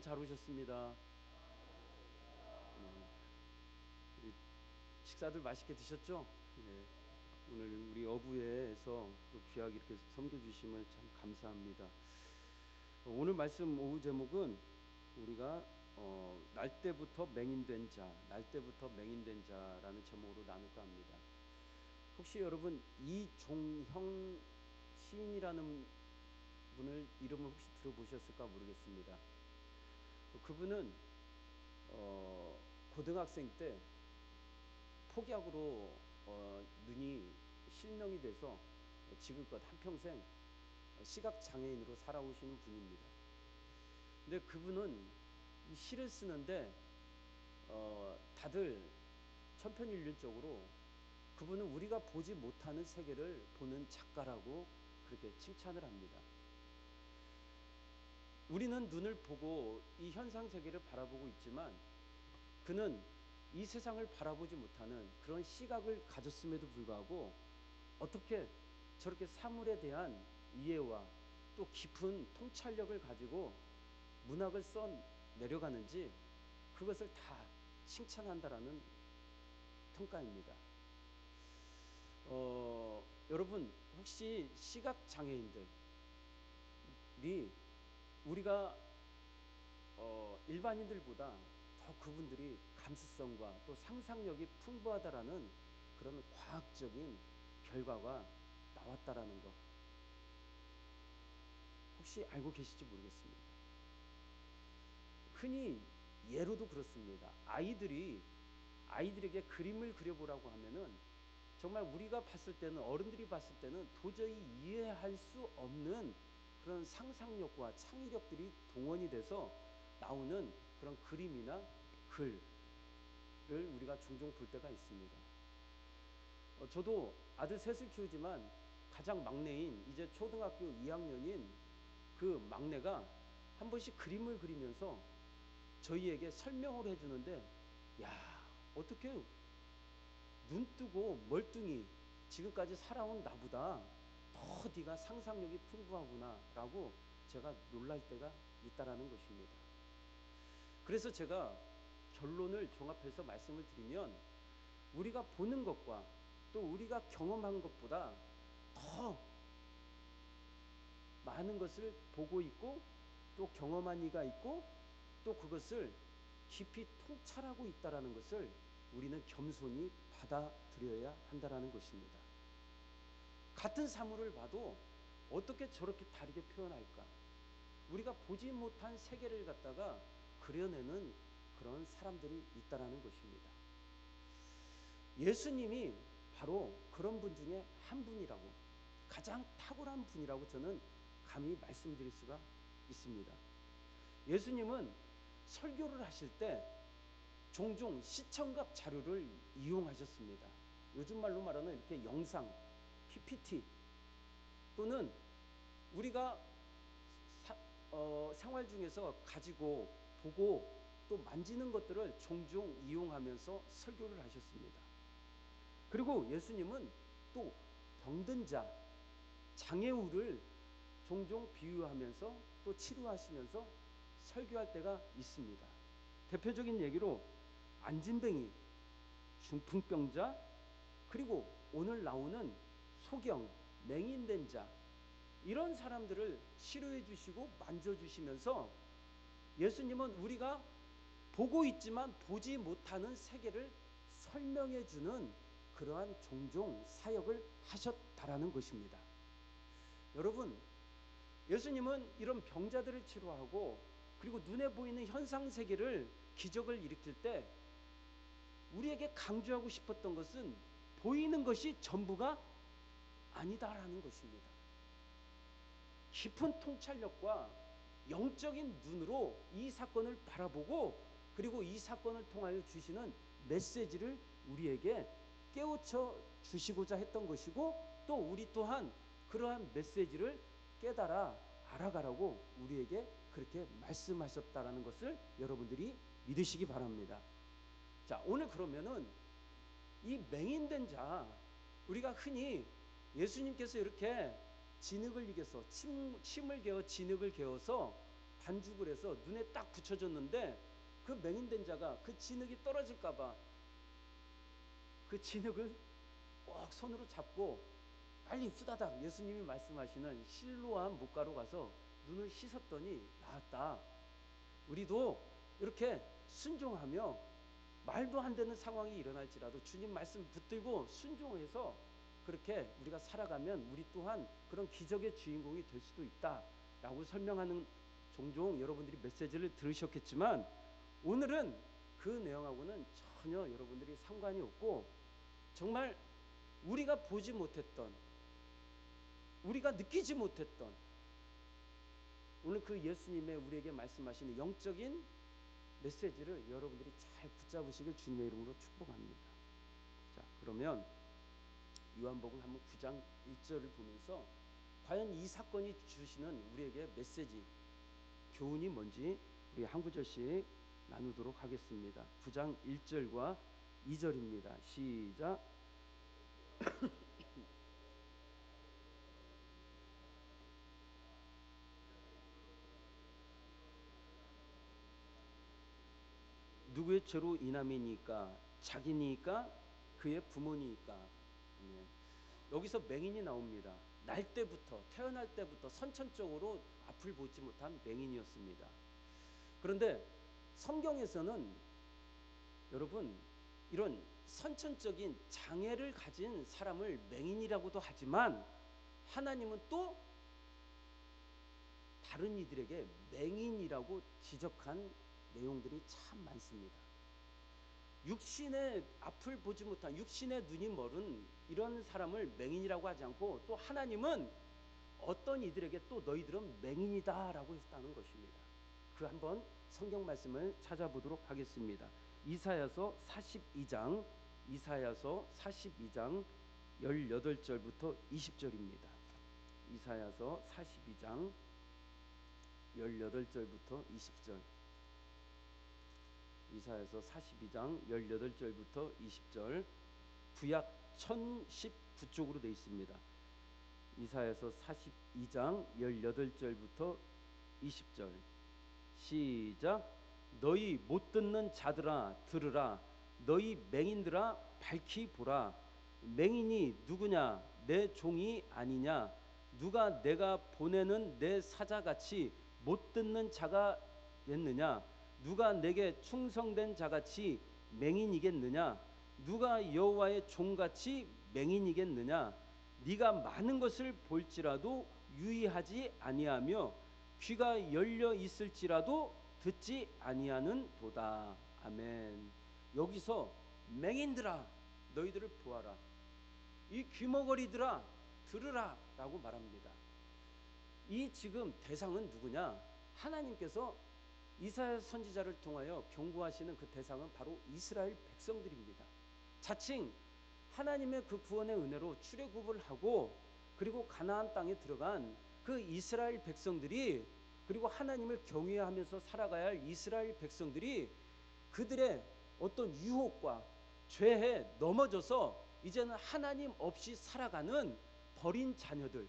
잘 오셨습니다. 우리 식사들 맛있게 드셨죠? 네. 오늘 우리 어부에서 또 귀하게 이렇게 섬겨주심을 참 감사합니다. 오늘 말씀 오후 제목은 우리가 날 때부터 맹인된 자, 날 때부터 맹인된 자라는 제목으로 나눌까 합니다. 혹시 여러분 이종형 시인이라는 분을 이름을 혹시 들어보셨을까 모르겠습니다. 그분은 고등학생 때 폭약으로 눈이 실명이 돼서 지금껏 한평생 시각장애인으로 살아오시는 분입니다. 근데 그분은 이 시를 쓰는데 다들 천편일률적으로 그분은 우리가 보지 못하는 세계를 보는 작가라고 그렇게 칭찬을 합니다. 우리는 눈을 보고 이 현상 세계를 바라보고 있지만 그는 이 세상을 바라보지 못하는 그런 시각을 가졌음에도 불구하고 어떻게 저렇게 사물에 대한 이해와 또 깊은 통찰력을 가지고 문학을 써 내려가는지 그것을 다 칭찬한다라는 평가입니다. 여러분 혹시 시각장애인들이 우리가 일반인들보다 더 그분들이 감수성과 또 상상력이 풍부하다라는 그런 과학적인 결과가 나왔다라는 거 혹시 알고 계실지 모르겠습니다. 흔히 예로도 그렇습니다. 아이들에게 그림을 그려보라고 하면은 정말 우리가 봤을 때는 어른들이 봤을 때는 도저히 이해할 수 없는 그런 상상력과 창의력들이 동원이 돼서 나오는 그런 그림이나 글을 우리가 종종 볼 때가 있습니다. 저도 아들 셋을 키우지만 가장 막내인 이제 초등학교 2학년인 그 막내가 한 번씩 그림을 그리면서 저희에게 설명을 해주는데 야 어떻게 눈 뜨고 멀뚱히 지금까지 살아온 나보다 더 네가 상상력이 풍부하구나 라고 제가 놀랄 때가 있다라는 것입니다. 그래서 제가 결론을 종합해서 말씀을 드리면 우리가 보는 것과 또 우리가 경험한 것보다 더 많은 것을 보고 있고 또 경험한 이가 있고 또 그것을 깊이 통찰하고 있다라는 것을 우리는 겸손히 받아들여야 한다라는 것입니다. 같은 사물을 봐도 어떻게 저렇게 다르게 표현할까? 우리가 보지 못한 세계를 갖다가 그려내는 그런 사람들이 있다라는 것입니다. 예수님이 바로 그런 분 중에 한 분이라고, 가장 탁월한 분이라고 저는 감히 말씀드릴 수가 있습니다. 예수님은 설교를 하실 때 종종 시청각 자료를 이용하셨습니다. 요즘 말로 말하는 이렇게 영상, PPT 또는 우리가 생활 중에서 가지고 보고 또 만지는 것들을 종종 이용하면서 설교를 하셨습니다. 그리고 예수님은 또 병든 자, 장애우를 종종 비유하면서 또 치료하시면서 설교할 때가 있습니다. 대표적인 얘기로 안진뱅이, 중풍병자, 그리고 오늘 나오는 소경, 맹인된 자 이런 사람들을 치료해 주시고 만져주시면서 예수님은 우리가 보고 있지만 보지 못하는 세계를 설명해 주는 그러한 종종 사역을 하셨다라는 것입니다. 여러분 예수님은 이런 병자들을 치료하고 그리고 눈에 보이는 현상 세계를 기적을 일으킬 때 우리에게 강조하고 싶었던 것은 보이는 것이 전부가 아니다라는 것입니다. 깊은 통찰력과 영적인 눈으로 이 사건을 바라보고 그리고 이 사건을 통하여 주시는 메시지를 우리에게 깨우쳐 주시고자 했던 것이고 또 우리 또한 그러한 메시지를 깨달아 알아가라고 우리에게 그렇게 말씀하셨다라는 것을 여러분들이 믿으시기 바랍니다. 자, 오늘 그러면은 이 맹인된 자, 우리가 흔히 예수님께서 이렇게 진흙을 이겨서 침을 개어 진흙을 개어서 반죽을 해서 눈에 딱 붙여줬는데 그 맹인된 자가 그 진흙이 떨어질까봐 그 진흙을 꼭 손으로 잡고 빨리 후다닥 예수님이 말씀하시는 실로암 뭇가로 가서 눈을 씻었더니 나았다. 우리도 이렇게 순종하며 말도 안 되는 상황이 일어날지라도 주님 말씀 붙들고 순종해서 그렇게 우리가 살아가면 우리 또한 그런 기적의 주인공이 될 수도 있다라고 설명하는 종종 여러분들이 메시지를 들으셨겠지만 오늘은 그 내용하고는 전혀 여러분들이 상관이 없고 정말 우리가 보지 못했던 우리가 느끼지 못했던 오늘 그 예수님의 우리에게 말씀하시는 영적인 메시지를 여러분들이 잘 붙잡으시길 주님의 이름으로 축복합니다. 자, 그러면 요한복음 한번 9장 1절을 보면서 과연 이 사건이 주시는 우리에게 메시지, 교훈이 뭔지 우리 한 구절씩 나누도록 하겠습니다. 9장 1절과 2절입니다. 시작. 누구의 죄로 인함이니까? 자기니까? 그의 부모니까? 여기서 맹인이 나옵니다. 날 때부터 태어날 때부터 선천적으로 앞을 보지 못한 맹인이었습니다. 그런데 성경에서는 여러분 이런 선천적인 장애를 가진 사람을 맹인이라고도 하지만 하나님은 또 다른 이들에게 맹인이라고 지적한 내용들이 참 많습니다. 육신의 앞을 보지 못한 육신의 눈이 멀은 이런 사람을 맹인이라고 하지 않고 또 하나님은 어떤 이들에게 또 너희들은 맹인이다라고 했다는 것입니다. 그 한번 성경 말씀을 찾아보도록 하겠습니다. 이사야서 42장 18절부터 20절입니다. 이사야서 42장 18절부터 20절. 이사야서 42장 18절부터 20절. 구약 1019쪽으로 되어 있습니다. 이사야서 42장 18절부터 20절. 시작. 너희 못 듣는 자들아 들으라. 너희 맹인들아 밝히 보라. 맹인이 누구냐? 내 종이 아니냐? 누가 내가 보내는 내 사자같이 못 듣는 자가겠느냐? 누가 내게 충성된 자같이 맹인이겠느냐? 누가 여호와의 종같이 맹인이겠느냐? 네가 많은 것을 볼지라도 유의하지 아니하며 귀가 열려 있을지라도 듣지 아니하는 도다. 아멘. 여기서 맹인들아 너희들을 보아라. 이 귀머거리들아 들으라 라고 말합니다. 이 지금 대상은 누구냐? 하나님께서 이사야 선지자를 통하여 경고하시는 그 대상은 바로 이스라엘 백성들입니다. 자칭 하나님의 그 구원의 은혜로 출애굽을 하고 그리고 가나안 땅에 들어간 그 이스라엘 백성들이 그리고 하나님을 경외하면서 살아가야 할 이스라엘 백성들이 그들의 어떤 유혹과 죄에 넘어져서 이제는 하나님 없이 살아가는 버린 자녀들,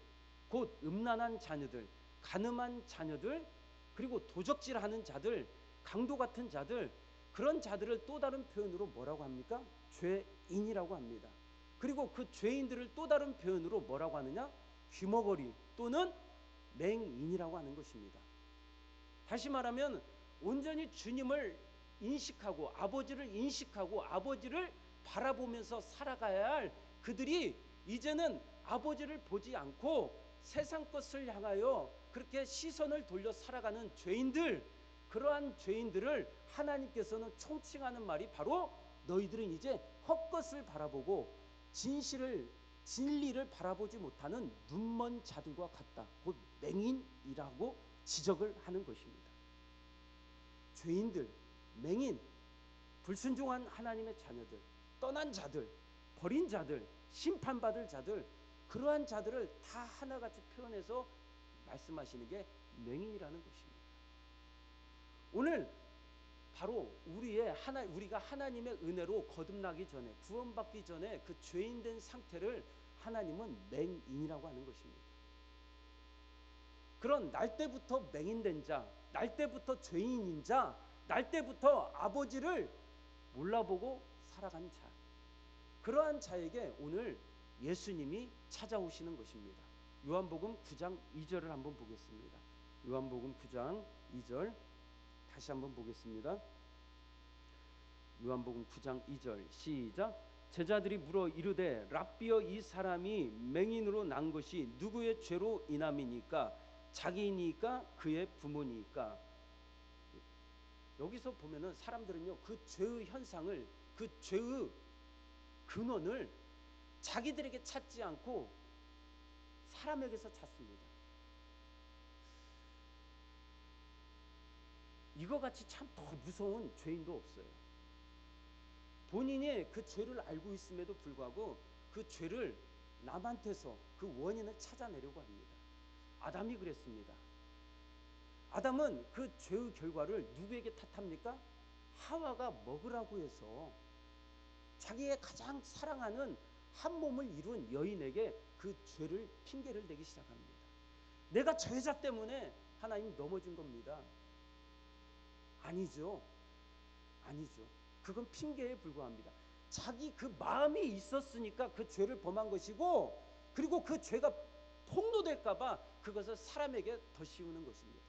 곧 음란한 자녀들, 간음한 자녀들, 그리고 도적질하는 자들, 강도 같은 자들, 그런 자들을 또 다른 표현으로 뭐라고 합니까? 죄인이라고 합니다. 그리고 그 죄인들을 또 다른 표현으로 뭐라고 하느냐? 귀머거리 또는 맹인이라고 하는 것입니다. 다시 말하면 온전히 주님을 인식하고 아버지를 인식하고 아버지를 바라보면서 살아가야 할 그들이 이제는 아버지를 보지 않고 세상 것을 향하여 그렇게 시선을 돌려 살아가는 죄인들, 그러한 죄인들을 하나님께서는 총칭하는 말이 바로 너희들은 이제 헛것을 바라보고 진리를 바라보지 못하는 눈먼 자들과 같다. 곧 맹인이라고 지적을 하는 것입니다. 죄인들, 맹인, 불순종한 하나님의 자녀들, 떠난 자들, 버린 자들, 심판받을 자들, 그러한 자들을 다 하나같이 표현해서 말씀하시는 게 맹인이라는 것입니다. 오늘 바로 우리가 하나님의 은혜로 거듭나기 전에, 구원받기 전에 그 죄인된 상태를 하나님은 맹인이라고 하는 것입니다. 그런 날 때부터 맹인된 자, 날 때부터 죄인인 자, 날 때부터 아버지를 몰라보고 살아간 자, 그러한 자에게 오늘 예수님이 찾아오시는 것입니다. 요한복음 9장 2절을 한번 보겠습니다. 요한복음 9장 2절 다시 한번 보겠습니다. 요한복음 9장 2절 시작. 제자들이 물어 이르되 랍비여, 이 사람이 맹인으로 난 것이 누구의 죄로 인함이니까? 자기니까 그의 부모니까? 여기서 보면은 사람들은요, 그 죄의 현상을, 그 죄의 근원을 자기들에게 찾지 않고 사람에게서 찾습니다. 이거 같이 참 더 무서운 죄인도 없어요. 본인이 그 죄를 알고 있음에도 불구하고 그 죄를 남한테서 그 원인을 찾아내려고 합니다. 아담이 그랬습니다. 아담은 그 죄의 결과를 누구에게 탓합니까? 하와가 먹으라고 해서 자기의 가장 사랑하는 한 몸을 이룬 여인에게 그 죄를 핑계를 대기 시작합니다. 내가 죄자 때문에 하나님 넘어진 겁니다. 아니죠. 아니죠. 그건 핑계에 불과합니다. 자기 그 마음이 있었으니까 그 죄를 범한 것이고, 그리고 그 죄가 폭로될까봐 그것을 사람에게 더 씌우는 것입니다.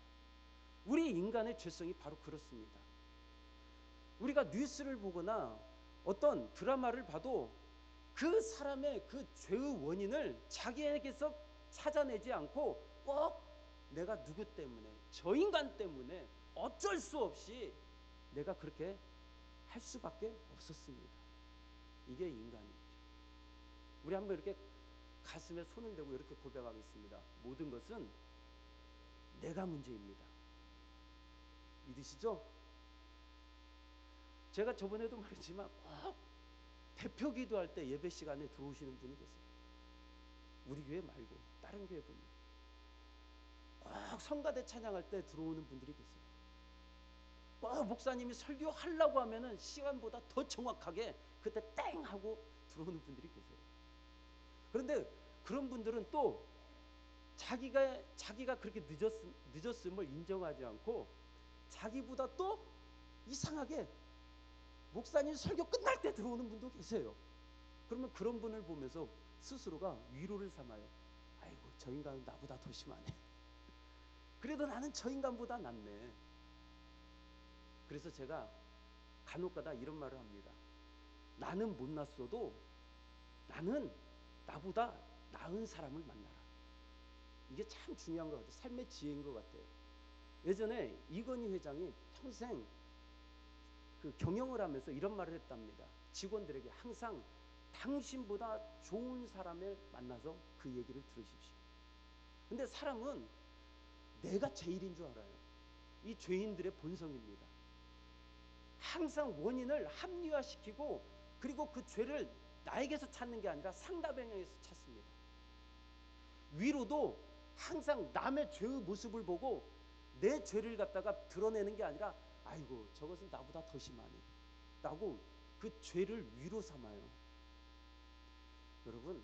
우리 인간의 죄성이 바로 그렇습니다. 우리가 뉴스를 보거나 어떤 드라마를 봐도 그 사람의 그 죄의 원인을 자기에게서 찾아내지 않고 꼭 내가 누구 때문에, 저 인간 때문에 어쩔 수 없이 내가 그렇게 할 수밖에 없었습니다. 이게 인간이죠. 우리 한번 이렇게 가슴에 손을 대고 이렇게 고백하겠습니다. 모든 것은 내가 문제입니다. 믿으시죠? 제가 저번에도 말했지만 꼭 대표 기도할 때 예배 시간에 들어오시는 분이 계세요. 우리 교회 말고 다른 교회 분들. 꼭 성가대 찬양할 때 들어오는 분들이 계세요. 목사님이 설교하려고 하면은 시간보다 더 정확하게 그때 땡 하고 들어오는 분들이 계세요. 그런데 그런 분들은 또 자기가 그렇게 늦었음을 인정하지 않고 자기보다 또 이상하게 목사님 설교 끝날 때 들어오는 분도 계세요. 그러면 그런 분을 보면서 스스로가 위로를 삼아요. 아이고, 저 인간은 나보다 더 심하네. 그래도 나는 저 인간보다 낫네. 그래서 제가 간혹가다 이런 말을 합니다. 나는 못났어도 나는 나보다 나은 사람을 만나라. 이게 참 중요한 것 같아요. 삶의 지혜인 것 같아요. 예전에 이건희 회장이 평생 그 경영을 하면서 이런 말을 했답니다. 직원들에게 항상 당신보다 좋은 사람을 만나서 그 얘기를 들으십시오. 근데 사람은 내가 제일인 줄 알아요. 이 죄인들의 본성입니다. 항상 원인을 합리화시키고, 그리고 그 죄를 나에게서 찾는 게 아니라 상대방에게서 찾습니다. 위로도 항상 남의 죄의 모습을 보고 내 죄를 갖다가 드러내는 게 아니라 아이고, 저것은 나보다 더 심하네 라고 그 죄를 위로 삼아요. 여러분,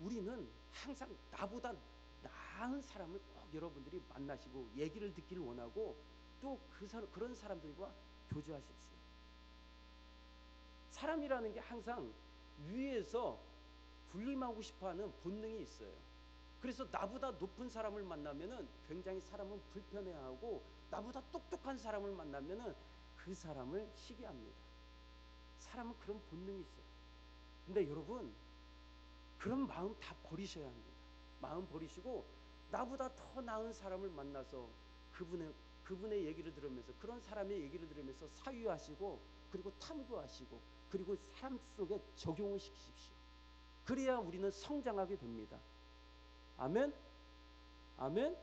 우리는 항상 나보다 나은 사람을 꼭 여러분들이 만나시고 얘기를 듣기를 원하고, 또 그런 사람들과 교제하십시오. 사람이라는 게 항상 위에서 군림하고 싶어하는 본능이 있어요. 그래서 나보다 높은 사람을 만나면은 굉장히 사람은 불편해하고, 나보다 똑똑한 사람을 만나면은 그 사람을 시기합니다. 사람은 그런 본능이 있어요. 근데 여러분, 그런 마음 다 버리셔야 합니다. 마음 버리시고 나보다 더 나은 사람을 만나서 그분의 얘기를 들으면서, 그런 사람의 얘기를 들으면서 사유하시고, 그리고 탐구하시고, 그리고 삶 속에 적용을 시키십시오. 그래야 우리는 성장하게 됩니다. 아멘? 아멘?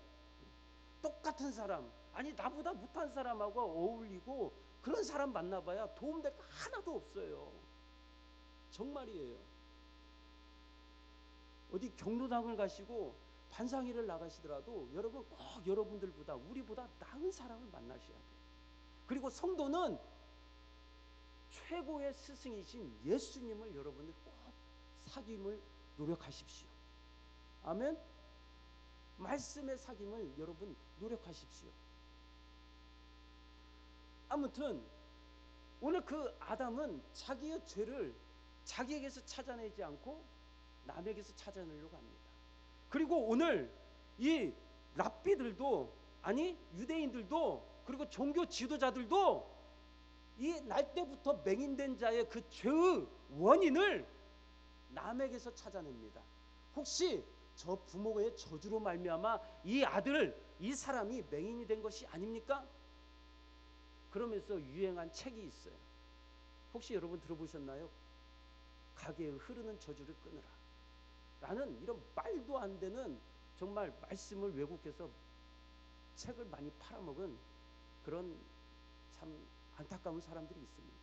똑같은 사람, 아니 나보다 못한 사람하고 어울리고 그런 사람 만나봐야 도움될 거 하나도 없어요. 정말이에요. 어디 경로당을 가시고 반상회를 나가시더라도 여러분 꼭 여러분들보다, 우리보다 나은 사람을 만나셔야 돼요. 그리고 성도는 최고의 스승이신 예수님을 여러분들 꼭 사귐을 노력하십시오. 아멘? 말씀의 사귐을 여러분 노력하십시오. 아무튼 오늘 그 아담은 자기의 죄를 자기에게서 찾아내지 않고 남에게서 찾아내려고 합니다. 그리고 오늘 이 랍비들도, 아니 유대인들도, 그리고 종교 지도자들도 이 날 때부터 맹인된 자의 그 죄의 원인을 남에게서 찾아냅니다. 혹시 저 부모의 저주로 말미암아 이 아들, 이 사람이 맹인이 된 것이 아닙니까? 그러면서 유행한 책이 있어요. 혹시 여러분 들어보셨나요? 가게에 흐르는 저주를 끊으라 라는 이런 말도 안 되는 정말 말씀을 왜곡해서 책을 많이 팔아먹은 그런 참 안타까운 사람들이 있습니다.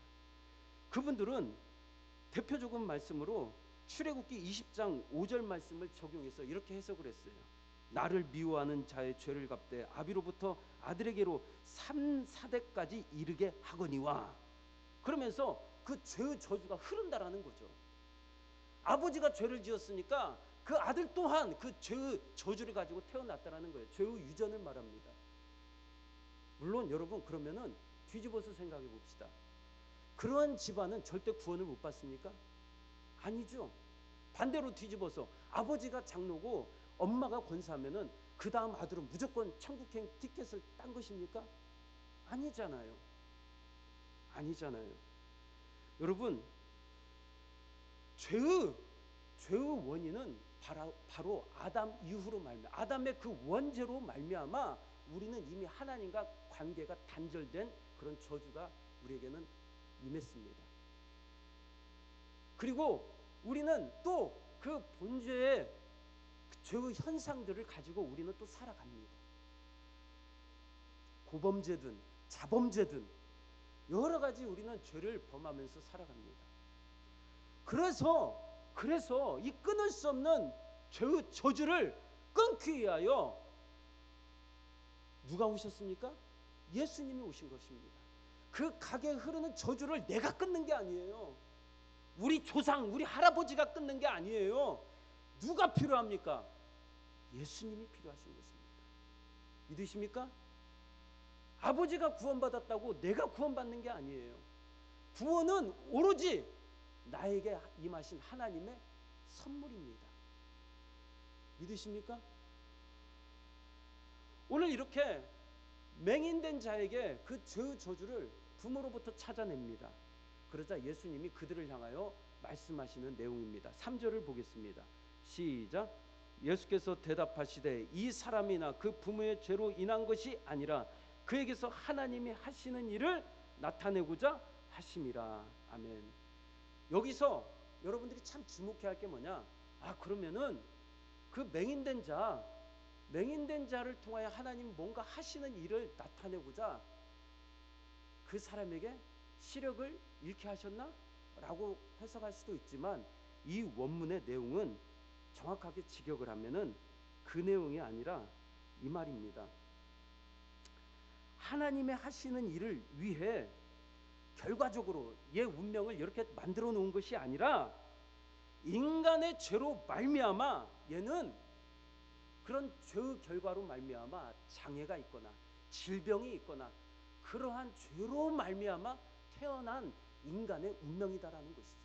그분들은 대표적인 말씀으로 출애굽기 20장 5절 말씀을 적용해서 이렇게 해석을 했어요. 나를 미워하는 자의 죄를 갚되 아비로부터 아들에게로 3, 4대까지 이르게 하거니와, 그러면서 그 죄의 저주가 흐른다라는 거죠. 아버지가 죄를 지었으니까 그 아들 또한 그 죄의 저주를 가지고 태어났다라는 거예요. 죄의 유전을 말합니다. 물론 여러분, 그러면은 뒤집어서 생각해 봅시다. 그러한 집안은 절대 구원을 못 받습니까? 아니죠. 반대로 뒤집어서 아버지가 장로고 엄마가 권사하면은 그 다음 아들은 무조건 천국행 티켓을 딴 것입니까? 아니잖아요. 아니잖아요. 여러분, 죄의 원인은 바로 아담 이후로 말미암아, 아담의 그 원죄로 말미암아 우리는 이미 하나님과 관계가 단절된 그런 저주가 우리에게는 임했습니다. 그리고 우리는 또 그 본죄의 죄의 현상들을 가지고 우리는 또 살아갑니다. 고범죄든 자범죄든 여러 가지 우리는 죄를 범하면서 살아갑니다. 그래서 이 끊을 수 없는 죄의 저주를 끊기 위하여 누가 오셨습니까? 예수님이 오신 것입니다. 그 가게에 흐르는 저주를 내가 끊는 게 아니에요. 우리 조상, 우리 할아버지가 끊는 게 아니에요. 누가 필요합니까? 예수님이 필요하신 것입니다. 믿으십니까? 아버지가 구원받았다고 내가 구원받는 게 아니에요. 구원은 오로지 나에게 임하신 하나님의 선물입니다. 믿으십니까? 오늘 이렇게 맹인된 자에게 그 죄의 저주를 부모로부터 찾아냅니다. 그러자 예수님이 그들을 향하여 말씀하시는 내용입니다. 3절을 보겠습니다. 시작. 예수께서 대답하시되 이 사람이나 그 부모의 죄로 인한 것이 아니라 그에게서 하나님이 하시는 일을 나타내고자 하심이라. 아멘. 여기서 여러분들이 참 주목해야 할 게 뭐냐? 그러면은 그 맹인된 자를 통하여 하나님이 뭔가 하시는 일을 나타내고자 그 사람에게 시력을 잃게 하셨나? 라고 해석할 수도 있지만 이 원문의 내용은 정확하게 직역을 하면은 그 내용이 아니라 이 말입니다. 하나님의 하시는 일을 위해 결과적으로 얘 운명을 이렇게 만들어 놓은 것이 아니라 인간의 죄로 말미암아 얘는 그런 죄의 결과로 말미암아 장애가 있거나 질병이 있거나 그러한 죄로 말미암아 태어난 인간의 운명이다라는 것이죠.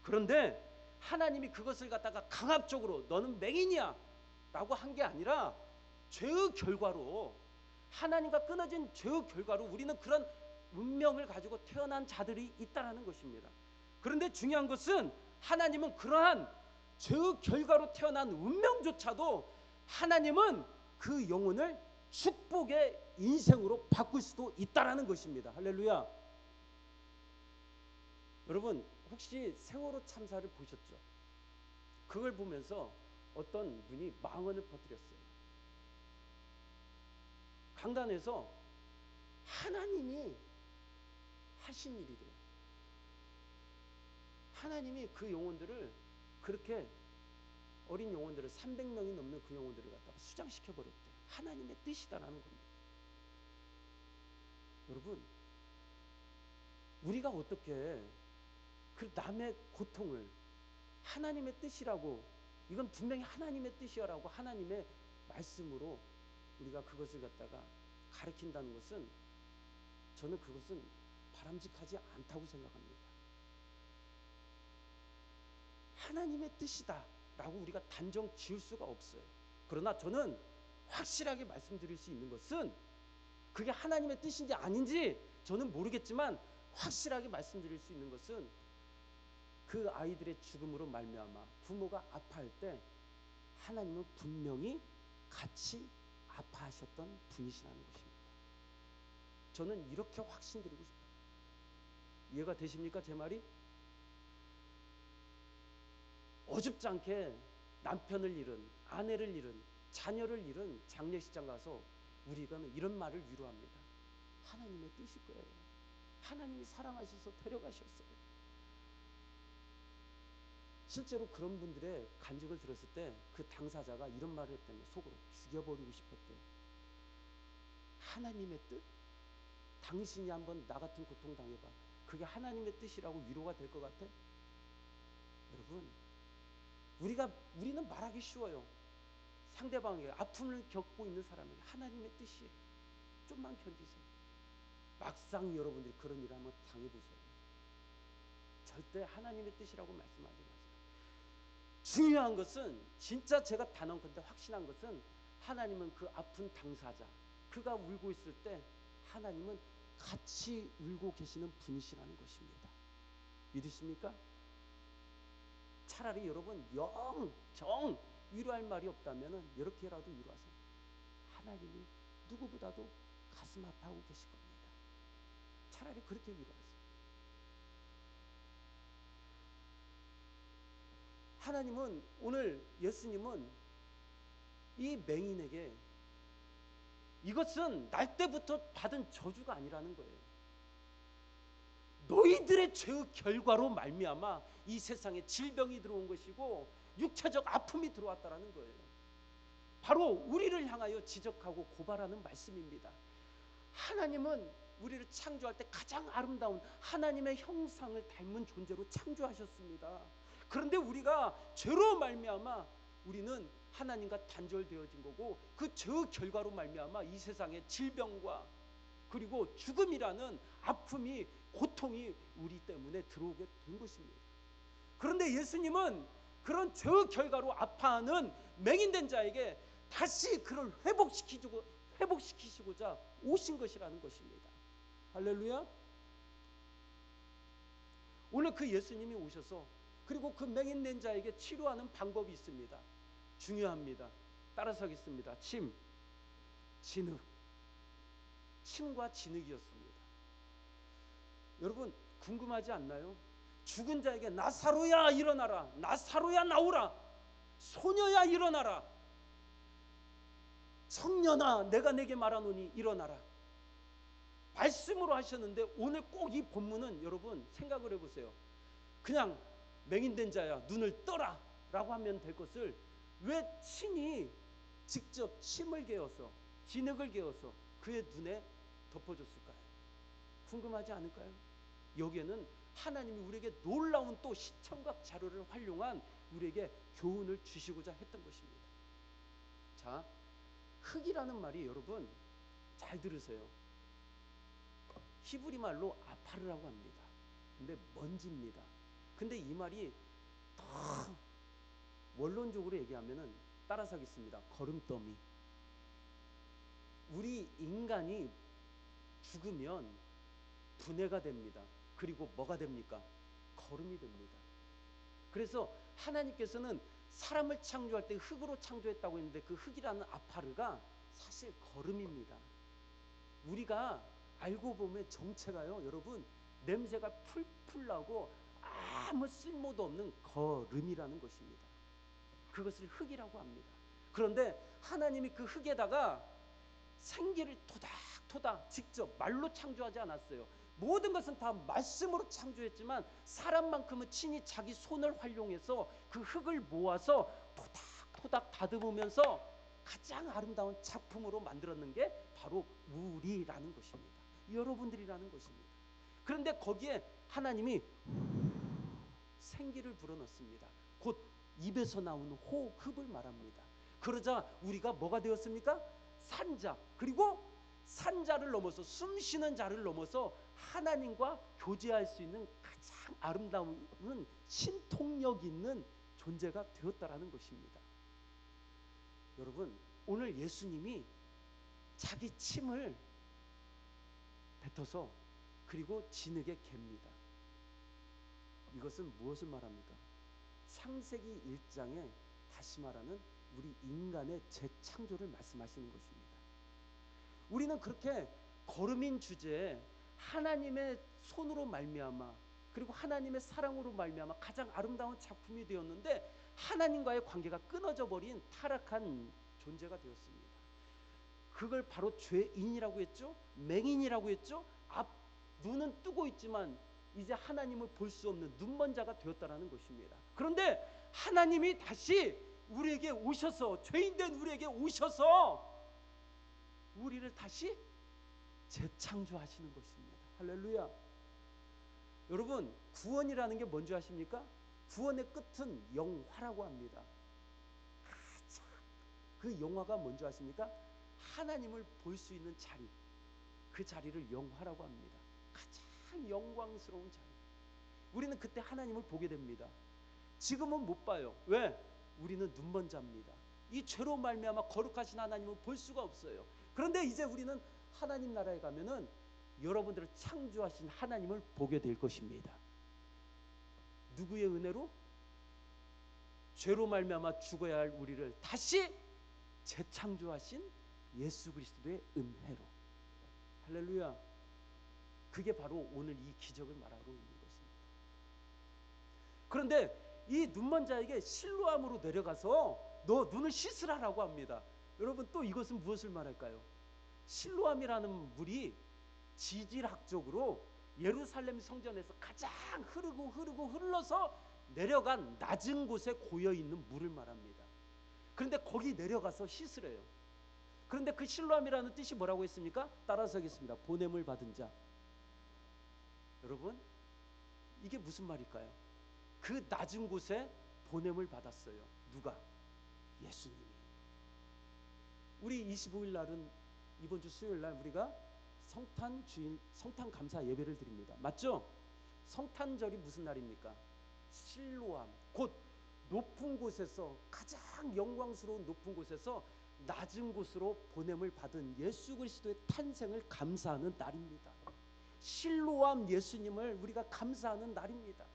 그런데 하나님이 그것을 갖다가 강압적으로 너는 맹인이야 라고 한 게 아니라 죄의 결과로, 하나님과 끊어진 죄의 결과로 우리는 그런 운명을 가지고 태어난 자들이 있다라는 것입니다. 그런데 중요한 것은 하나님은 그러한 죄의 결과로 태어난 운명조차도 하나님은 그 영혼을 축복의 인생으로 바꿀 수도 있다라는 것입니다. 할렐루야. 여러분, 혹시 세월호 참사를 보셨죠? 그걸 보면서 어떤 분이 망언을 퍼뜨렸어요. 강단에서 하나님이 하신 일이래요. 하나님이 그 영혼들을, 그렇게 어린 영혼들을 300명이 넘는 그 영혼들을 갖다가 수장시켜 버렸대요. 하나님의 뜻이다라는 겁니다. 여러분, 우리가 어떻게 그 남의 고통을 하나님의 뜻이라고, 이건 분명히 하나님의 뜻이라고 하나님의 말씀으로 우리가 그것을 갖다가 가르친다는 것은 저는 그것은 바람직하지 않다고 생각합니다. 하나님의 뜻이다 라고 우리가 단정 지을 수가 없어요. 그러나 저는 확실하게 말씀드릴 수 있는 것은, 그게 하나님의 뜻인지 아닌지 저는 모르겠지만 확실하게 말씀드릴 수 있는 것은, 그 아이들의 죽음으로 말미암아 부모가 아파할 때 하나님은 분명히 같이 아파하셨던 분이시라는 것입니다. 저는 이렇게 확신드리고 싶어요. 이해가 되십니까, 제 말이? 어줍지 않게 남편을 잃은, 아내를 잃은, 자녀를 잃은 장례식장 가서 우리가 이런 말을 위로합니다. 하나님의 뜻일 거예요. 하나님이 사랑하셔서 데려가셨어요. 실제로 그런 분들의 간증을 들었을 때 그 당사자가 이런 말을 했다며, 속으로 죽여버리고 싶었대요. 하나님의 뜻? 당신이 한번 나 같은 고통 당해봐. 그게 하나님의 뜻이라고 위로가 될 것 같아? 여러분, 우리는 말하기 쉬워요. 상대방에게, 아픔을 겪고 있는 사람에게 하나님의 뜻이에요. 좀만 견디세요. 막상 여러분들이 그런 일을 한번 당해보세요. 절대 하나님의 뜻이라고 말씀하지 마세요. 중요한 것은, 진짜 제가 단언컨대 확신한 것은, 하나님은 그 아픈 당사자, 그가 울고 있을 때 하나님은 같이 울고 계시는 분이시라는 것입니다. 믿으십니까? 차라리 여러분 정 위로할 말이 없다면 이렇게라도 위로하세요. 하나님이 누구보다도 가슴 아파하고 계실 겁니다. 차라리 그렇게 위로하세요. 하나님은, 오늘 예수님은 이 맹인에게 이것은 날 때부터 받은 저주가 아니라는 거예요. 너희들의 죄의 결과로 말미암아 이 세상에 질병이 들어온 것이고 육체적 아픔이 들어왔다라는 거예요. 바로 우리를 향하여 지적하고 고발하는 말씀입니다. 하나님은 우리를 창조할 때 가장 아름다운 하나님의 형상을 닮은 존재로 창조하셨습니다. 그런데 우리가 죄로 말미암아 우리는 하나님과 단절되어진 거고, 그 죄의 결과로 말미암아 이 세상에 질병과 그리고 죽음이라는 아픔이, 고통이 우리 때문에 들어오게 된 것입니다. 그런데 예수님은 그런 죄의 결과로 아파하는 맹인된 자에게 다시 그를 회복시키시고자 오신 것이라는 것입니다. 할렐루야. 오늘 그 예수님이 오셔서, 그리고 그 맹인된 자에게 치료하는 방법이 있습니다. 중요합니다. 따라서 하겠습니다. 진흙. 침과 진흙이었습니다. 여러분, 궁금하지 않나요? 죽은 자에게 나사로야 일어나라, 나사로야 나오라, 소녀야 일어나라, 청년아 내가 내게 말하노니 일어나라, 말씀으로 하셨는데, 오늘 꼭 이 본문은 여러분 생각을 해보세요. 그냥 맹인된 자야 눈을 떠라 라고 하면 될 것을 왜 친히 직접 침을 개어서, 진흙을 개어서 그의 눈에 덮어줬을까요? 궁금하지 않을까요? 여기에는 하나님이 우리에게 놀라운 또 시청각 자료를 활용한 우리에게 교훈을 주시고자 했던 것입니다. 자, 흙이라는 말이 여러분 잘 들으세요. 히브리 말로 아파르라고 합니다. 근데 먼지입니다. 근데 이 말이 더 원론적으로 얘기하면은, 따라서 하겠습니다. 거름더미. 우리 인간이 죽으면 분해가 됩니다. 그리고 뭐가 됩니까? 거름이 됩니다. 그래서 하나님께서는 사람을 창조할 때 흙으로 창조했다고 했는데, 그 흙이라는 아파르가 사실 거름입니다. 우리가 알고 보면 정체가요, 여러분, 냄새가 풀풀 나고 아무 쓸모도 없는 거름이라는 것입니다. 그것을 흙이라고 합니다. 그런데 하나님이 그 흙에다가 생기를 토닥토닥 직접 말로 창조하지 않았어요. 모든 것은 다 말씀으로 창조했지만, 사람만큼은 친히 자기 손을 활용해서 그 흙을 모아서 토닥토닥 다듬으면서 가장 아름다운 작품으로 만들었는 게 바로 우리라는 것입니다. 여러분들이라는 것입니다. 그런데 거기에 하나님이 생기를 불어넣습니다. 곧 입에서 나오는 호흡을 말합니다. 그러자 우리가 뭐가 되었습니까? 산자, 그리고 산 자를 넘어서 숨 쉬는 자를 넘어서 하나님과 교제할 수 있는 가장 아름다운 신통력 있는 존재가 되었다라는 것입니다. 여러분, 오늘 예수님이 자기 침을 뱉어서 그리고 진흙에 갭니다. 이것은 무엇을 말합니까? 창세기 1장에 다시 말하는 우리 인간의 재창조를 말씀하시는 것입니다. 우리는 그렇게 거름인 주제에 하나님의 손으로 말미암아 그리고 하나님의 사랑으로 말미암아 가장 아름다운 작품이 되었는데 하나님과의 관계가 끊어져 버린 타락한 존재가 되었습니다. 그걸 바로 죄인이라고 했죠. 맹인이라고 했죠. 눈은 뜨고 있지만 이제 하나님을 볼 수 없는 눈먼 자가 되었다라는 것입니다. 그런데 하나님이 다시 우리에게 오셔서, 죄인된 우리에게 오셔서 우리를 다시 재창조하시는 것입니다. 할렐루야. 여러분, 구원이라는 게 뭔지 아십니까? 구원의 끝은 영화라고 합니다. 그 영화가 뭔지 아십니까? 하나님을 볼 수 있는 자리, 그 자리를 영화라고 합니다. 가장 영광스러운 자리. 우리는 그때 하나님을 보게 됩니다. 지금은 못 봐요. 왜? 우리는 눈먼 자입니다. 이 죄로 말미암아 거룩하신 하나님을 볼 수가 없어요. 그런데 이제 우리는 하나님 나라에 가면은 여러분들을 창조하신 하나님을 보게 될 것입니다. 누구의 은혜로? 죄로 말미암아 죽어야 할 우리를 다시 재창조하신 예수 그리스도의 은혜로. 할렐루야. 그게 바로 오늘 이 기적을 말하고 있는 것입니다. 그런데 이 눈먼 자에게 실로암으로 내려가서 너 눈을 씻으라라고 합니다. 여러분, 또 이것은 무엇을 말할까요? 실로암이라는 물이 지질학적으로 예루살렘 성전에서 가장 흐르고 흘러서 내려간 낮은 곳에 고여 있는 물을 말합니다. 그런데 거기 내려가서 씻으래요. 그런데 그 실로암이라는 뜻이 뭐라고 했습니까? 따라서 하겠습니다. 보냄을 받은 자. 여러분, 이게 무슨 말일까요? 그 낮은 곳에 보냄을 받았어요. 누가? 예수님이. 우리 25일 날은 이번 주 수요일 날 우리가 성탄 감사 예배를 드립니다. 맞죠? 성탄절이 무슨 날입니까? 실로암, 곧 높은 곳에서, 가장 영광스러운 높은 곳에서 낮은 곳으로 보냄을 받은 예수 그리스도의 탄생을 감사하는 날입니다. 실로암 예수님을 우리가 감사하는 날입니다.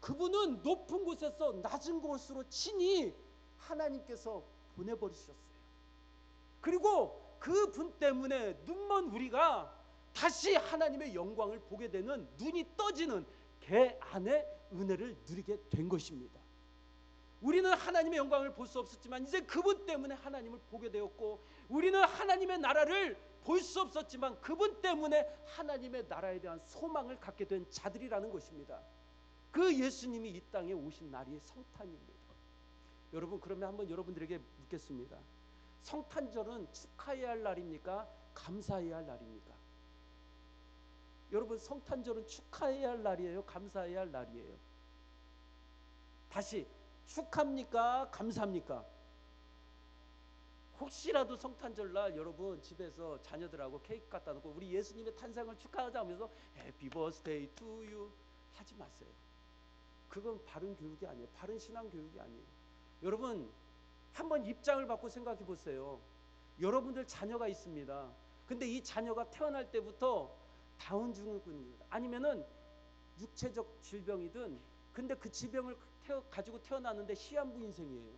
그분은 높은 곳에서 낮은 곳으로 친히 하나님께서 보내버리셨어요. 그리고 그분 때문에 눈먼 우리가 다시 하나님의 영광을 보게 되는, 눈이 떠지는 개 안의 은혜를 누리게 된 것입니다. 우리는 하나님의 영광을 볼 수 없었지만 이제 그분 때문에 하나님을 보게 되었고, 우리는 하나님의 나라를 볼 수 없었지만 그분 때문에 하나님의 나라에 대한 소망을 갖게 된 자들이라는 것입니다. 그 예수님이 이 땅에 오신 날이 성탄입니다. 여러분, 그러면 한번 여러분들에게 묻겠습니다. 성탄절은 축하해야 할 날입니까? 감사해야 할 날입니까? 여러분, 성탄절은 축하해야 할 날이에요? 감사해야 할 날이에요? 다시, 축하합니까? 감사합니까? 혹시라도 성탄절날 여러분 집에서 자녀들하고 케이크 갖다 놓고 우리 예수님의 탄생을 축하하자 하면서 해피 버스데이 투 유 하지 마세요. 그건 바른 교육이 아니에요. 바른 신앙 교육이 아니에요. 여러분, 한번 입장을 바꿔 생각해 보세요. 여러분들 자녀가 있습니다. 근데 이 자녀가 태어날 때부터 다운 증후군입니다. 아니면은 육체적 질병이든, 근데 그 질병을 가지고 태어났는데 시한부 인생이에요.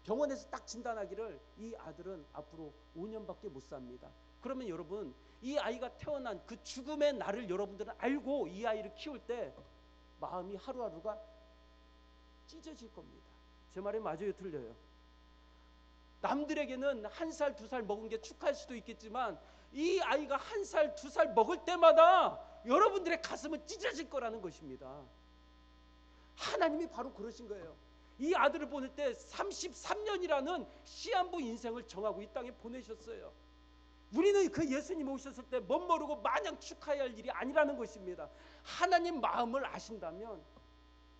병원에서 딱 진단하기를 이 아들은 앞으로 5년밖에 못 삽니다. 그러면 여러분, 이 아이가 태어난 그 죽음의 날을 여러분들은 알고 이 아이를 키울 때 마음이 하루하루가 찢어질 겁니다. 제 말이 맞아요, 틀려요? 남들에게는 1살, 2살 먹은 게 축하할 수도 있겠지만 이 아이가 1살, 2살 먹을 때마다 여러분들의 가슴은 찢어질 거라는 것입니다. 하나님이 바로 그러신 거예요. 이 아들을 보낼 때 33년이라는 시한부 인생을 정하고 이 땅에 보내셨어요. 우리는 그 예수님 오셨을 때 멋모르고 마냥 축하해야 할 일이 아니라는 것입니다. 하나님 마음을 아신다면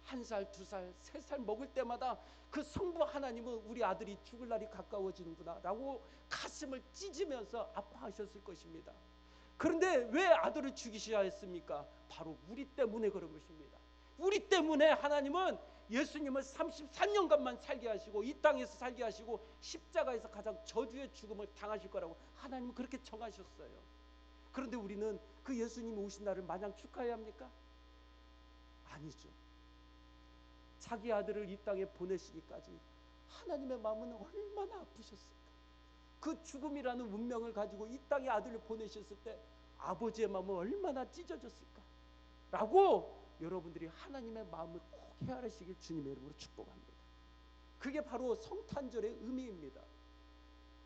1살, 2살, 3살 먹을 때마다 그 성부 하나님은 우리 아들이 죽을 날이 가까워지는구나 라고 가슴을 찢으면서 아파하셨을 것입니다. 그런데 왜 아들을 죽이셔야 했습니까? 바로 우리 때문에 그런 것입니다. 우리 때문에 하나님은 예수님을 33년간만 살게 하시고 이 땅에서 살게 하시고 십자가에서 가장 저주의 죽음을 당하실 거라고 하나님은 그렇게 정하셨어요. 그런데 우리는 그 예수님이 오신 날을 마냥 축하해야 합니까? 아니죠. 자기 아들을 이 땅에 보내시기까지 하나님의 마음은 얼마나 아프셨을까. 그 죽음이라는 운명을 가지고 이 땅에 아들을 보내셨을 때 아버지의 마음은 얼마나 찢어졌을까 라고 여러분들이 하나님의 마음을 꼭 헤아리시길 주님의 이름으로 축복합니다. 그게 바로 성탄절의 의미입니다.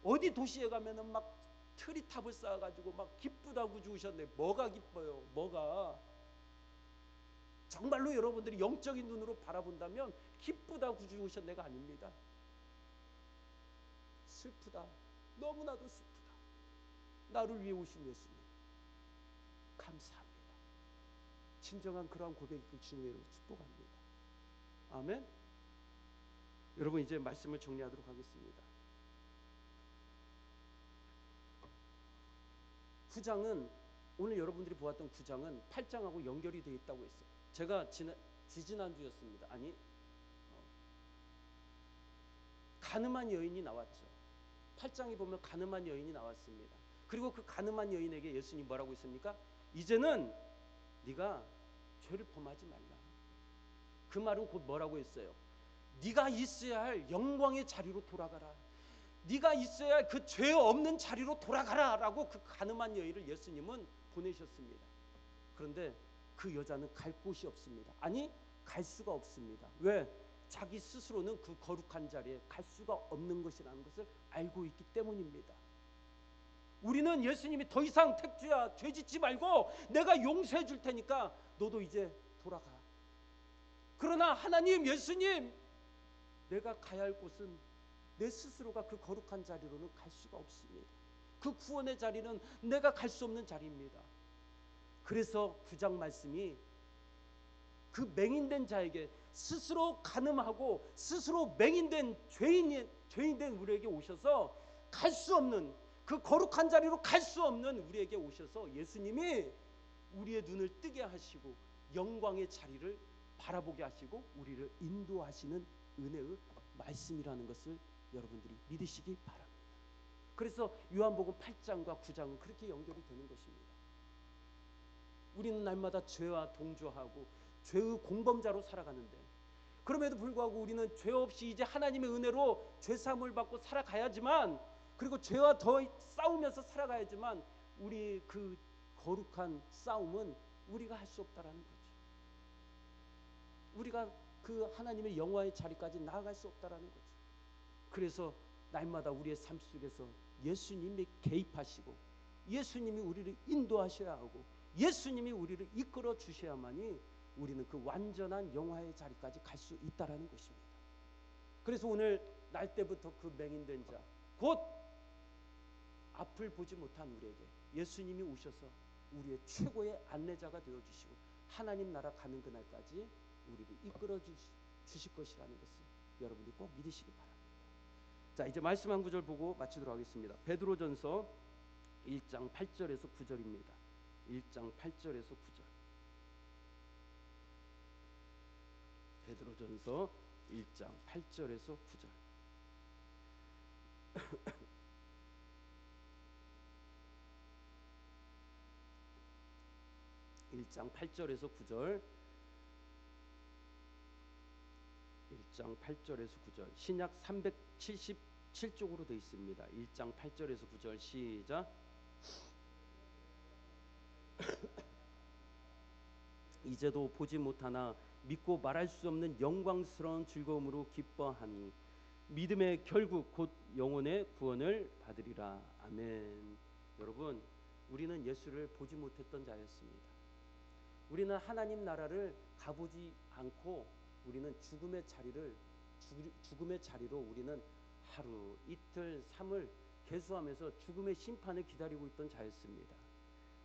어디 도시에 가면은 막 트리탑을 쌓아가지고 막 기쁘다고 죽으셨네. 뭐가 기뻐요? 뭐가? 정말로 여러분들이 영적인 눈으로 바라본다면 기쁘다고 죽으셨네가 아닙니다. 슬프다. 너무나도 슬프다. 나를 위해 오신 예수님 감사합니다. 진정한 그러한 고백이 주님의 이름으로 축복합니다. 아멘. 여러분 이제 말씀을 정리하도록 하겠습니다. 9장은 오늘 여러분들이 보았던 9장은 8장하고 연결이 되어 있다고 했어요. 제가 지지난주였습니다. 아니 가늠한 여인이 나왔죠. 8장에 보면 가늠한 여인이 나왔습니다. 그리고 그 가늠한 여인에게 예수님이 뭐라고 했습니까? 이제는 네가 죄를 범하지 말라. 그 말은 곧 뭐라고 했어요? 네가 있어야 할 영광의 자리로 돌아가라. 네가 있어야 할 그 죄 없는 자리로 돌아가라 라고 그 가늠한 여인을 예수님은 보내셨습니다. 그런데 그 여자는 갈 곳이 없습니다. 아니 갈 수가 없습니다. 왜? 자기 스스로는 그 거룩한 자리에 갈 수가 없는 것이라는 것을 알고 있기 때문입니다. 우리는 예수님이 더 이상 택주야 죄 짓지 말고 내가 용서해 줄 테니까 너도 이제 돌아가. 그러나 하나님 예수님 내가 가야 할 곳은 내 스스로가 그 거룩한 자리로는 갈 수가 없습니다. 그 구원의 자리는 내가 갈 수 없는 자리입니다. 그래서 9장 말씀이 그 맹인된 자에게 스스로 간음하고 스스로 맹인된 죄인된 우리에게 오셔서 갈 수 없는 그 거룩한 자리로 갈 수 없는 우리에게 오셔서 예수님이 우리의 눈을 뜨게 하시고 영광의 자리를 바라보게 하시고 우리를 인도하시는 은혜의 말씀이라는 것을 여러분들이 믿으시기 바랍니다. 그래서 요한복음 8장과 9장은 그렇게 연결이 되는 것입니다. 우리는 날마다 죄와 동조하고 죄의 공범자로 살아가는데 그럼에도 불구하고 우리는 죄 없이 이제 하나님의 은혜로 죄사함을 받고 살아가야지만 그리고 죄와 더 싸우면서 살아가야지만 우리 그 거룩한 싸움은 우리가 할 수 없다라는 거죠. 우리가 그 하나님의 영화의 자리까지 나아갈 수 없다라는 거죠. 그래서 날마다 우리의 삶 속에서 예수님이 개입하시고 예수님이 우리를 인도하셔야 하고 예수님이 우리를 이끌어 주셔야만이 우리는 그 완전한 영화의 자리까지 갈 수 있다라는 것입니다. 그래서 오늘 날 때부터 그 맹인된 자, 곧 앞을 보지 못한 우리에게 예수님이 오셔서 우리의 최고의 안내자가 되어주시고 하나님 나라 가는 그날까지 우리를 이끌어 주실 것이라는 것을 여러분이 꼭 믿으시기 바랍니다. 자, 이제 말씀 한 구절 보고 마치도록 하겠습니다. 베드로전서 1장 8절에서 9절입니다. 1장 8절에서 9절. 베드로전서 1장 8절에서 9절. 1장 8절에서 9절. 1장 8절에서 9절. 신약 377쪽으로 되어 있습니다. 1장 8절에서 9절 시작. 이제도 보지 못하나 믿고 말할 수 없는 영광스러운 즐거움으로 기뻐하니 믿음의 결국 곧 영혼의 구원을 받으리라. 아멘. 여러분, 우리는 예수를 보지 못했던 자였습니다. 우리는 하나님 나라를 가보지 않고 우리는 죽음의 자리로 우리는 하루, 이틀, 3을 계수하면서 죽음의 심판을 기다리고 있던 자였습니다.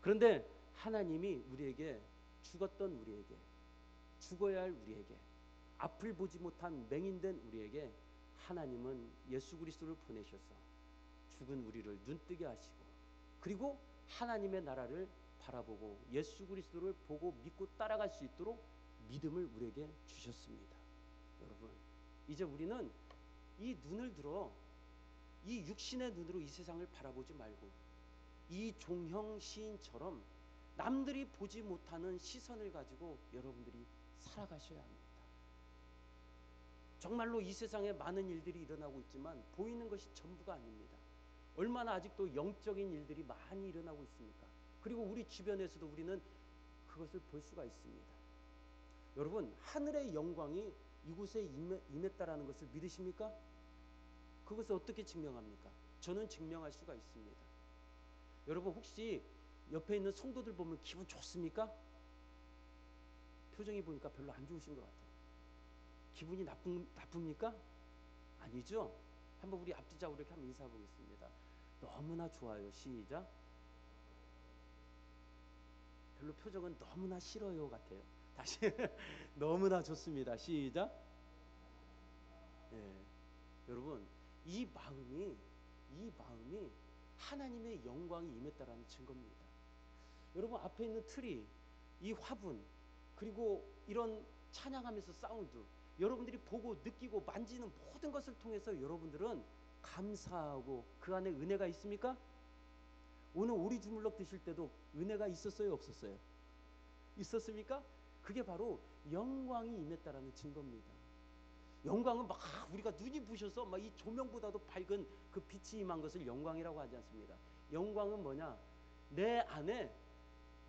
그런데 하나님이 우리에게 죽었던 우리에게 죽어야 할 우리에게 앞을 보지 못한 맹인된 우리에게 하나님은 예수 그리스도를 보내셔서 죽은 우리를 눈뜨게 하시고, 그리고 하나님의 나라를 바라보고 예수 그리스도를 보고 믿고 따라갈 수 있도록 믿음을 우리에게 주셨습니다. 여러분, 이제 우리는 이 눈을 들어 이 육신의 눈으로 이 세상을 바라보지 말고 이 종형 시인처럼 남들이 보지 못하는 시선을 가지고 여러분들이 살아가셔야 합니다. 정말로 이 세상에 많은 일들이 일어나고 있지만 보이는 것이 전부가 아닙니다. 얼마나 아직도 영적인 일들이 많이 일어나고 있습니까? 그리고 우리 주변에서도 우리는 그것을 볼 수가 있습니다. 여러분, 하늘의 영광이 이곳에 임했다라는 것을 믿으십니까? 그것을 어떻게 증명합니까? 저는 증명할 수가 있습니다. 여러분, 혹시 옆에 있는 성도들 보면 기분 좋습니까? 표정이 보니까 별로 안 좋으신 것 같아요. 기분이 나쁩니까? 아니죠? 한번 우리 앞뒤자고 이렇게 한번 인사해 보겠습니다. 너무나 좋아요. 시작. 별로 표정은 너무나 싫어요 같아요. 다시 너무나 좋습니다. 시작. 네. 여러분, 이 마음이 하나님의 영광이 임했다라는 증거입니다. 여러분, 앞에 있는 트리, 이 화분, 그리고 이런 찬양하면서 사운드, 여러분들이 보고 느끼고 만지는 모든 것을 통해서 여러분들은 감사하고 그 안에 은혜가 있습니까? 오늘 오리 주물럭 드실 때도 은혜가 있었어요, 없었어요? 있었습니까? 그게 바로 영광이 임했다라는 증거입니다. 영광은 막 우리가 눈이 부셔서 막 이 조명보다도 밝은 그 빛이 임한 것을 영광이라고 하지 않습니다. 영광은 뭐냐? 내 안에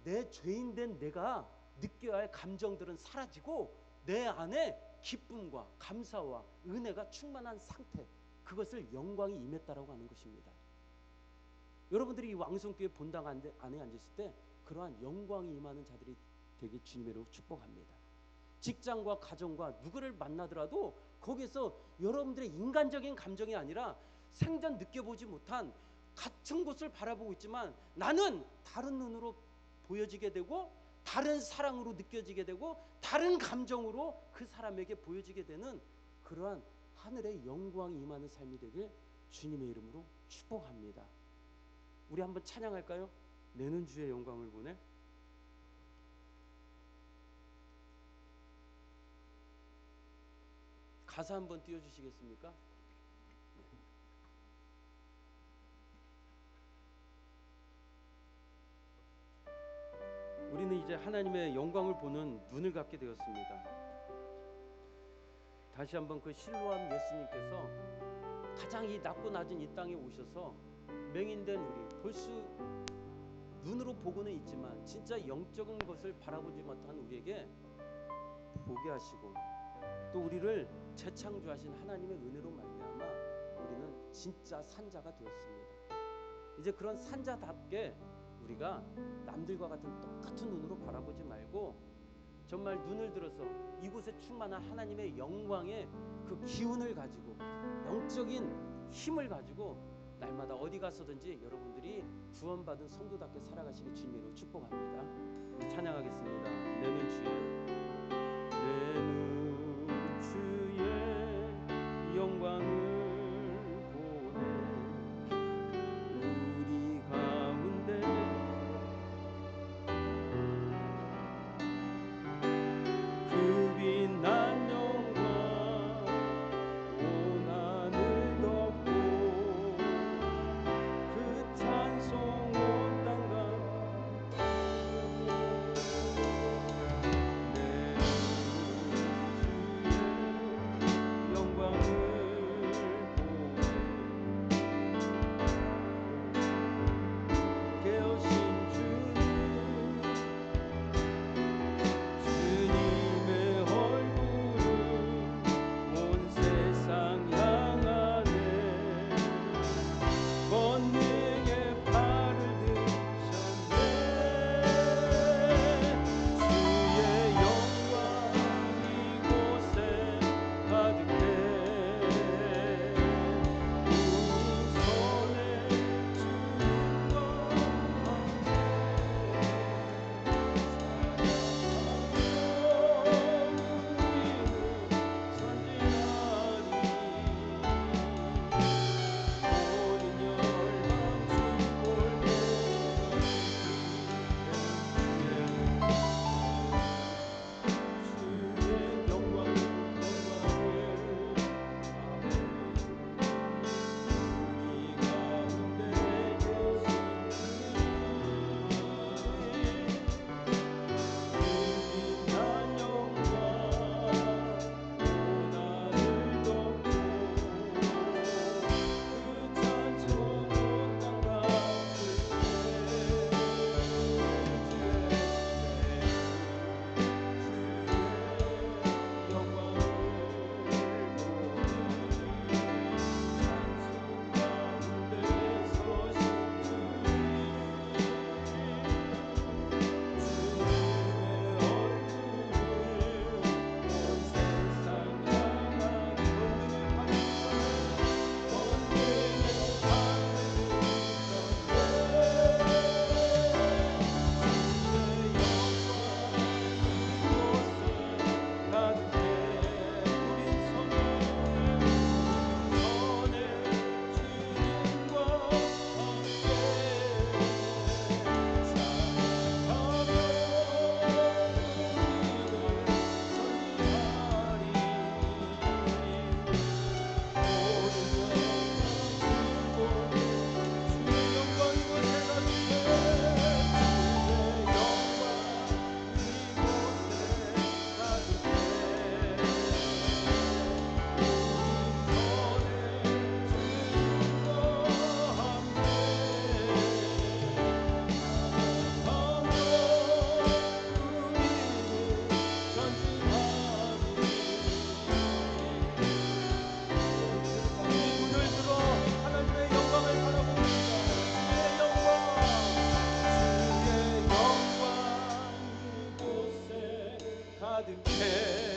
내 죄인된 내가 느껴야 할 감정들은 사라지고 내 안에 기쁨과 감사와 은혜가 충만한 상태, 그것을 영광이 임했다라고 하는 것입니다. 여러분들이 이 왕성교회 본당 안에 앉았을 때 그러한 영광이 임하는 자들이 되게 주님의 이름으로 축복합니다. 직장과 가정과 누구를 만나더라도 거기서 여러분들의 인간적인 감정이 아니라 생전 느껴보지 못한 같은 곳을 바라보고 있지만 나는 다른 눈으로 보여지게 되고 다른 사랑으로 느껴지게 되고 다른 감정으로 그 사람에게 보여지게 되는 그러한 하늘의 영광이 임하는 삶이 되길 주님의 이름으로 축복합니다. 우리 한번 찬양할까요? 내는 주의 영광을 보내. 가사 한번 띄워주시겠습니까? 우리는 이제 하나님의 영광을 보는 눈을 갖게 되었습니다. 다시 한번 그 실로암 예수님께서 가장 이 낮고 낮은 이 땅에 오셔서 맹인된 우리, 볼 수 눈으로 보고는 있지만 진짜 영적인 것을 바라보지 못한 우리에게 보게 하시고 또 우리를 재창조하신 하나님의 은혜로 말미암아 우리는 진짜 산자가 되었습니다. 이제 그런 산자답게 우리가 남들과 같은 똑같은 눈으로 바라보지 말고 정말 눈을 들어서 이곳에 충만한 하나님의 영광의 그 기운을 가지고 영적인 힘을 가지고 날마다 어디 가서든지 여러분들이 구원받은 성도답게 살아가시기 주님으로 축복합니다. 찬양하겠습니다. 내는 주의 영광을 가득해